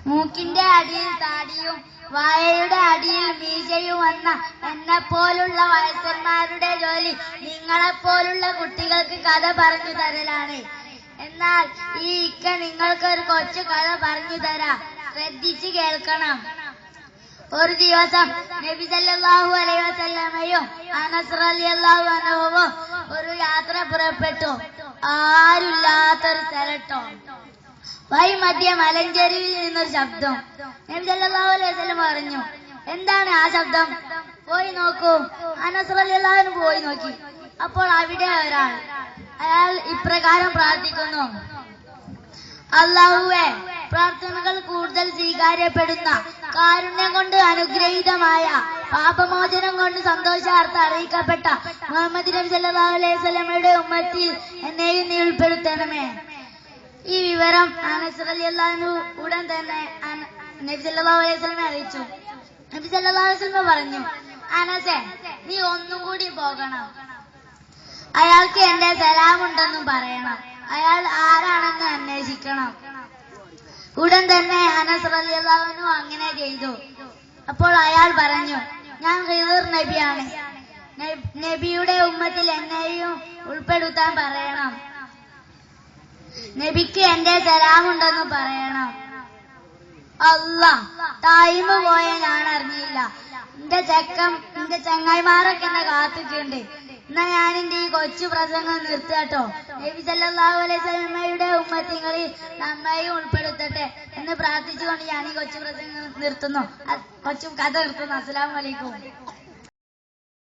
മൂക്കിന്റെ അടിയിൽ താടിയും വായയുടെ അടിയിൽ മീശയും വന്ന എന്നെപ്പോലുള്ള വയസ്സന്മാരുടെ ജോലി നിങ്ങളെപ്പോലുള്ള കുട്ടികൾക്ക് കഥ പറഞ്ഞു തരലാണ്. എന്നാൽ ഈ ഇക്ക നിങ്ങൾക്കൊരു കൊച്ചു കഥ പറഞ്ഞു തരാം, ശ്രദ്ധിച്ചു കേൾക്കണം. ഒരു ദിവസം നബി സല്ലല്ലാഹു അലൈഹി വസല്ലമയും അനസ് റളിയല്ലാഹു അൻഹുവും ഒരു യാത്ര പുറപ്പെട്ടു. ആരുമില്ലാത്തൊരു സ്ഥലട്ടോ. വഴി മധ്യ മലഞ്ചെരുവിൽ നിന്നൊരു ശബ്ദം. നബി സല്ലല്ലാഹു അലൈഹി വസല്ലം പറഞ്ഞു, എന്താണ് ആ ശബ്ദം? പോയി നോക്കൂ. അനസ് റളിയല്ലാഹു അൻഹു പോയി നോക്കി. അപ്പോൾ അവിടെ ഒരാൾ, അയാൾ ഇപ്രകാരം പ്രാർത്ഥിക്കുന്നു: അല്ലാഹുവേ, പ്രാർത്ഥനകൾ കൂടുതൽ സ്വീകാര്യപ്പെടുന്ന, കാരുണ്യം കൊണ്ട് അനുഗ്രഹീതമായ, പാപമോചനം കൊണ്ട് സന്തോഷാർത്ഥം അറിയിക്കപ്പെട്ട മുഹമ്മദ് നബി സല്ലല്ലാഹു അലൈഹി വസല്ലമയുടെ ഉമ്മത്തിൽ എന്നെയും നീ ഉൾപ്പെടുത്തണമേ. ഈ വിവരം അനസ് റളിയല്ലാഹു അൻഹു ഉടൻ തന്നെ നബി സല്ലല്ലാഹു അലൈഹി വസല്ലമയെ അറിയിച്ചു. നബി സല്ലല്ലാഹു അലൈഹി വസല്ലം പറഞ്ഞു, അനസേ, നീ ഒന്നും കൂടി പോകണം. അയാൾക്ക് എന്റെ സലാമുണ്ടെന്നും പറയണം. അയാൾ ആരാണെന്ന് അന്വേഷിക്കണം. ഉടൻ തന്നെ അനസ് റളിയല്ലാഹു അൻഹു അങ്ങനെ ചെയ്തു. അപ്പോൾ അയാൾ പറഞ്ഞു, ഞാൻ ഖിദർ നബിയാണ്. നബിയുടെ ഉമ്മത്തിൽ എന്നെയും ഉൾപ്പെടുത്താൻ പറയണം. നബിക്ക് എന്റെ സലാമുണ്ടെന്ന് പറയണം. അല്ലാഹ്, ടൈം പോയ ഞാൻ അറിഞ്ഞില്ല. എന്റെ ചങ്ങായിമാരൊക്കെ എന്നെ കാത്തിട്ടുണ്ട്. എന്നാ ഞാൻ എന്റെ ഈ കൊച്ചു പ്രസംഗം നിർത്താട്ടോ. നബി സല്ലല്ലാഹു അലൈഹി വസല്ലമയുടെ ഉമ്മത്തിങ്ങളിൽ നമ്മയും ഉൾപ്പെടുത്തട്ടെ എന്ന് പ്രാർത്ഥിച്ചുകൊണ്ട് ഞാൻ ഈ കൊച്ചു പ്രസംഗം നിർത്തുന്നു. കൊച്ചു കഥ നിർത്തുന്നു. അസ്സലാമു അലൈക്കും.